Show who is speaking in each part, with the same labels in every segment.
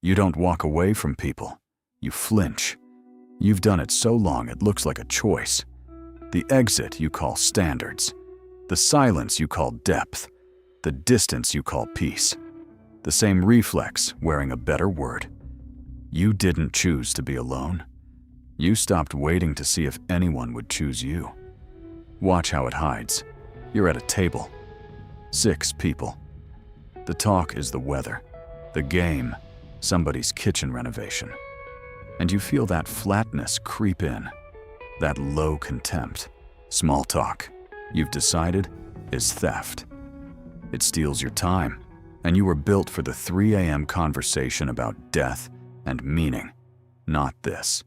Speaker 1: You don't walk away from people. You flinch. You've done it so long it looks like a choice. The exit you call standards. The silence you call depth. The distance you call peace. The same reflex, wearing a better word. You didn't choose to be alone. You stopped waiting to see if anyone would choose you. Watch how it hides. You're at a table. 6 people. The talk is the weather. The game, somebody's kitchen renovation. And you feel that flatness creep in. That low contempt. Small talk, you've decided, is theft. It steals your time, and you were built for the 3 a.m. conversation about death and meaning, not this.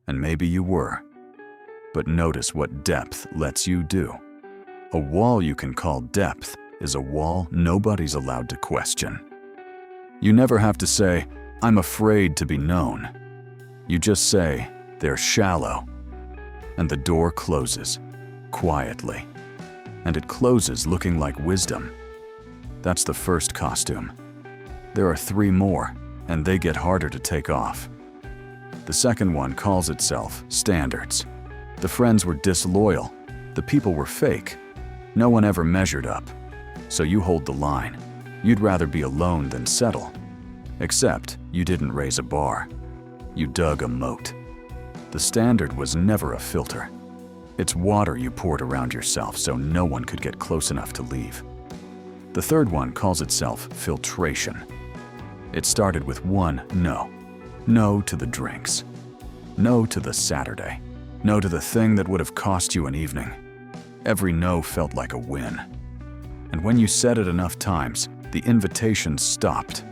Speaker 1: And maybe you were. But notice what depth lets you do. A wall you can call depth is a wall nobody's allowed to question. You never have to say, "I'm afraid to be known." You just say, "They're shallow." And the door closes, quietly. And it closes looking like wisdom. That's the first costume. There are 3 more, and they get harder to take off. The second one calls itself standards. The friends were disloyal. The people were fake. No one ever measured up. So you hold the line. You'd rather be alone than settle. Except you didn't raise a bar. You dug a moat. The standard was never a filter. It's water you poured around yourself so no one could get close enough to leave. The third one calls itself filtration. It started with one no. No to the drinks. No to the Saturday. No to the thing that would have cost you an evening. Every no felt like a win. And when you said it enough times, the invitations stopped.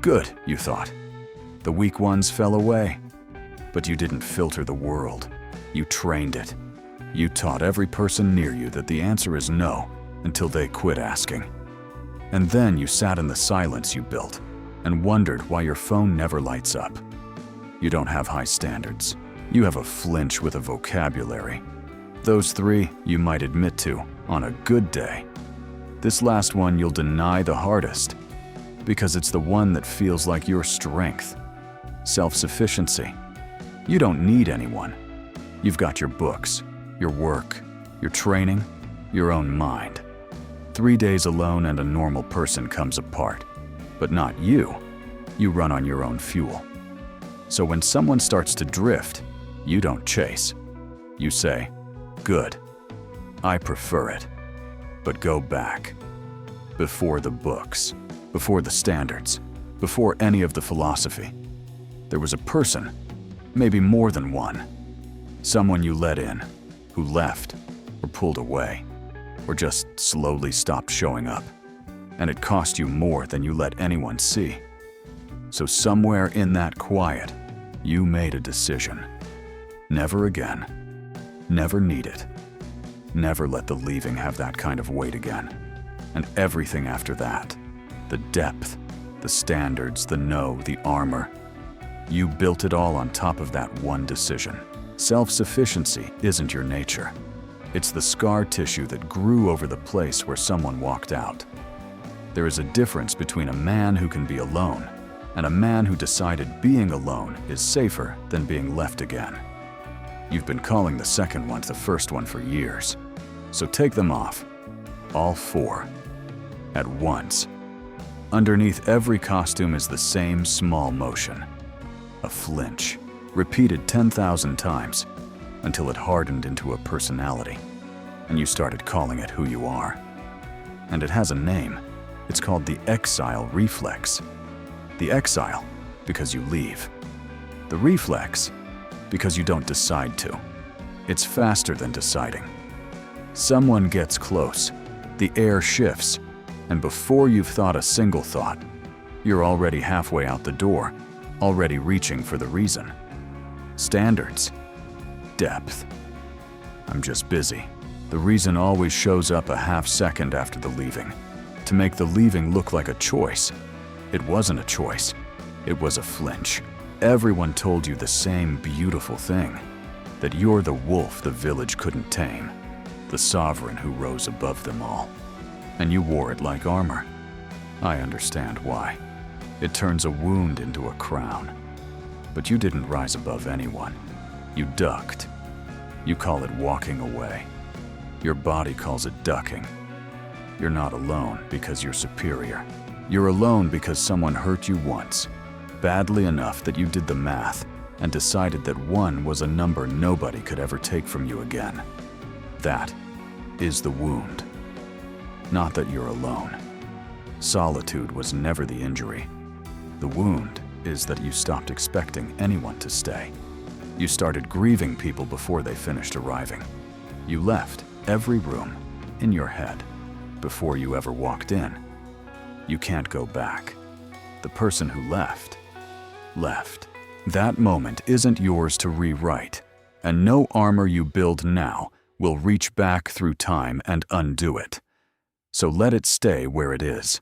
Speaker 1: Good, you thought. The weak ones fell away. But you didn't filter the world. You trained it. You taught every person near you that the answer is no until they quit asking. And then you sat in the silence you built and wondered why your phone never lights up. You don't have high standards. You have a flinch with a vocabulary. Those 3 you might admit to on a good day. This last one you'll deny the hardest because it's the one that feels like your strength. Self-sufficiency. You don't need anyone. You've got your books, your work, your training, your own mind. 3 days alone and a normal person comes apart. But not you. You run on your own fuel. So when someone starts to drift, you don't chase. You say, "Good. I prefer it." But go back. Before the books, before the standards, before any of the philosophy. There was a person, maybe more than one. Someone you let in, who left, or pulled away, or just slowly stopped showing up. And it cost you more than you let anyone see. So somewhere in that quiet, you made a decision. Never again. Never need it. Never let the leaving have that kind of weight again. And everything after that, the depth, the standards, the no, the armor, you built it all on top of that one decision. Self-sufficiency isn't your nature. It's the scar tissue that grew over the place where someone walked out. There is a difference between a man who can be alone and a man who decided being alone is safer than being left again. You've been calling the second one the first one for years. So take them off. All 4. At once. Underneath every costume is the same small motion. A flinch, repeated 10,000 times until it hardened into a personality. And you started calling it who you are. And it has a name. It's called the Exile Reflex. The exile, because you leave. The reflex, because you don't decide to. It's faster than deciding. Someone gets close, the air shifts, and before you've thought a single thought, you're already halfway out the door, already reaching for the reason. Standards. Depth. I'm just busy. The reason always shows up a half second after the leaving, to make the leaving look like a choice. It wasn't a choice. It was a flinch. Everyone told you the same beautiful thing, that you're the wolf the village couldn't tame, the sovereign who rose above them all. And you wore it like armor. I understand why. It turns a wound into a crown. But you didn't rise above anyone. You ducked. You call it walking away. Your body calls it ducking. You're not alone because you're superior. You're alone because someone hurt you once, badly enough that you did the math and decided that 1 was a number nobody could ever take from you again. That is the wound. Not that you're alone. Solitude was never the injury. The wound is that you stopped expecting anyone to stay. You started grieving people before they finished arriving. You left every room in your head before you ever walked in. You can't go back. The person who left, left. That moment isn't yours to rewrite, and no armor you build now will reach back through time and undo it. So let it stay where it is.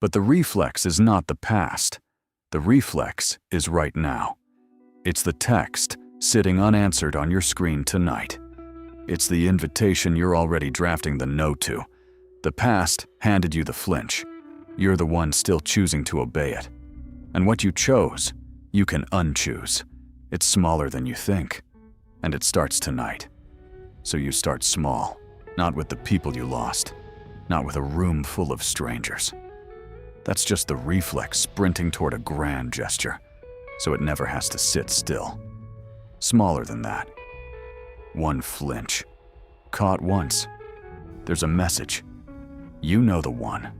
Speaker 1: But the reflex is not the past. The reflex is right now. It's the text sitting unanswered on your screen tonight. It's the invitation you're already drafting the no to. The past handed you the flinch. You're the one still choosing to obey it. And what you chose, you can unchoose. It's smaller than you think. And it starts tonight. So you start small, not with the people you lost, not with a room full of strangers. That's just the reflex sprinting toward a grand gesture, so it never has to sit still. Smaller than that. 1 flinch. Caught once. There's a message. You know the one.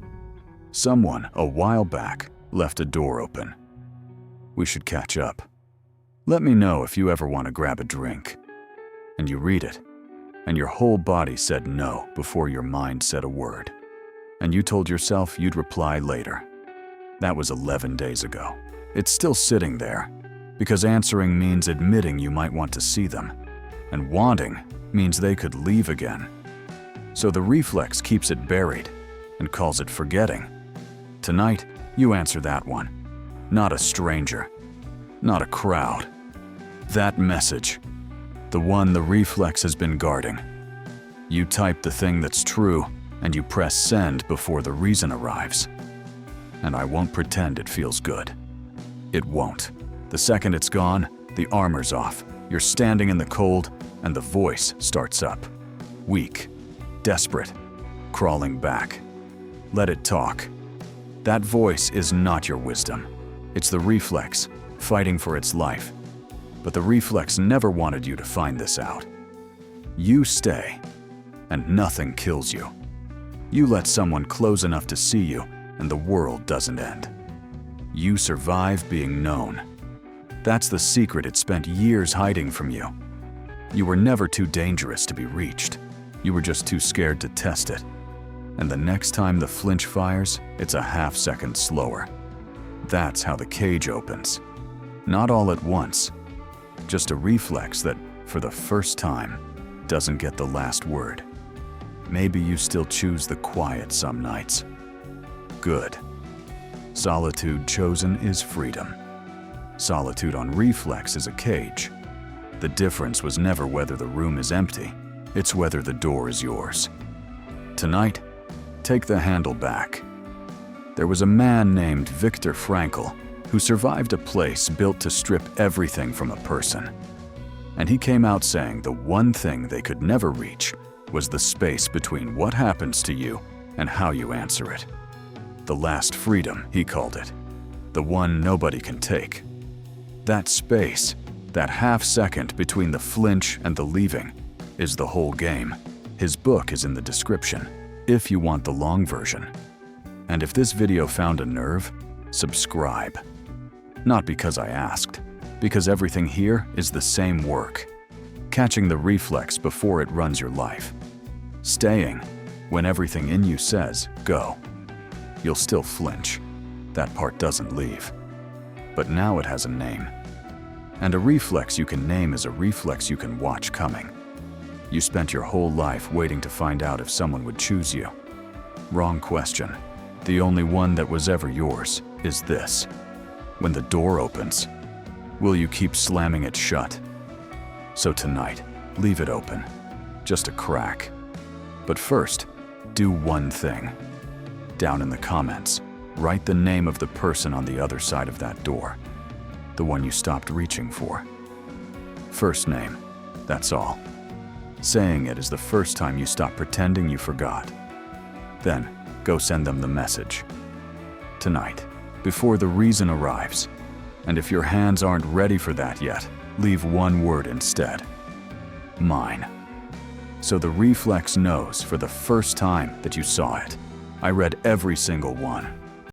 Speaker 1: Someone, a while back, left a door open. We should catch up. Let me know if you ever want to grab a drink. And you read it, and your whole body said no before your mind said a word. And you told yourself you'd reply later. That was 11 days ago. It's still sitting there, because answering means admitting you might want to see them, and wanting means they could leave again. So the reflex keeps it buried and calls it forgetting. Tonight, you answer that one. Not a stranger, not a crowd. That message, the one the reflex has been guarding. You type the thing that's true, and you press send before the reason arrives. And I won't pretend it feels good. It won't. The second it's gone, the armor's off. You're standing in the cold, and the voice starts up. Weak, desperate, crawling back. Let it talk. That voice is not your wisdom. It's the reflex, fighting for its life. But the reflex never wanted you to find this out. You stay, and nothing kills you. You let someone close enough to see you, and the world doesn't end. You survive being known. That's the secret it spent years hiding from you. You were never too dangerous to be reached. You were just too scared to test it. And the next time the flinch fires, it's a half-second slower. That's how the cage opens. Not all at once. Just a reflex that, for the first time, doesn't get the last word. Maybe you still choose the quiet some nights. Good. Solitude chosen is freedom. Solitude on reflex is a cage. The difference was never whether the room is empty, it's whether the door is yours. Tonight, take the handle back. There was a man named Viktor Frankl who survived a place built to strip everything from a person. And he came out saying the one thing they could never reach was the space between what happens to you and how you answer it. The last freedom, he called it. The one nobody can take. That space, that half second between the flinch and the leaving, is the whole game. His book is in the description, if you want the long version. And if this video found a nerve, subscribe. Not because I asked, because everything here is the same work. Catching the reflex before it runs your life. Staying when everything in you says, go. You'll still flinch. That part doesn't leave. But now it has a name. And a reflex you can name is a reflex you can watch coming. You spent your whole life waiting to find out if someone would choose you. Wrong question. The only one that was ever yours is this. When the door opens, will you keep slamming it shut? So tonight, leave it open. Just a crack. But first, do one thing. Down in the comments, Write the name of the person on the other side of that door, the one you stopped reaching for. First name, that's all. Saying it is the first time you stop pretending you forgot. Then, go send them the message. Tonight, before the reason arrives. And if your hands aren't ready for that yet, leave one word instead. Mine. So the reflex knows for the first time that you saw it. I read every single one.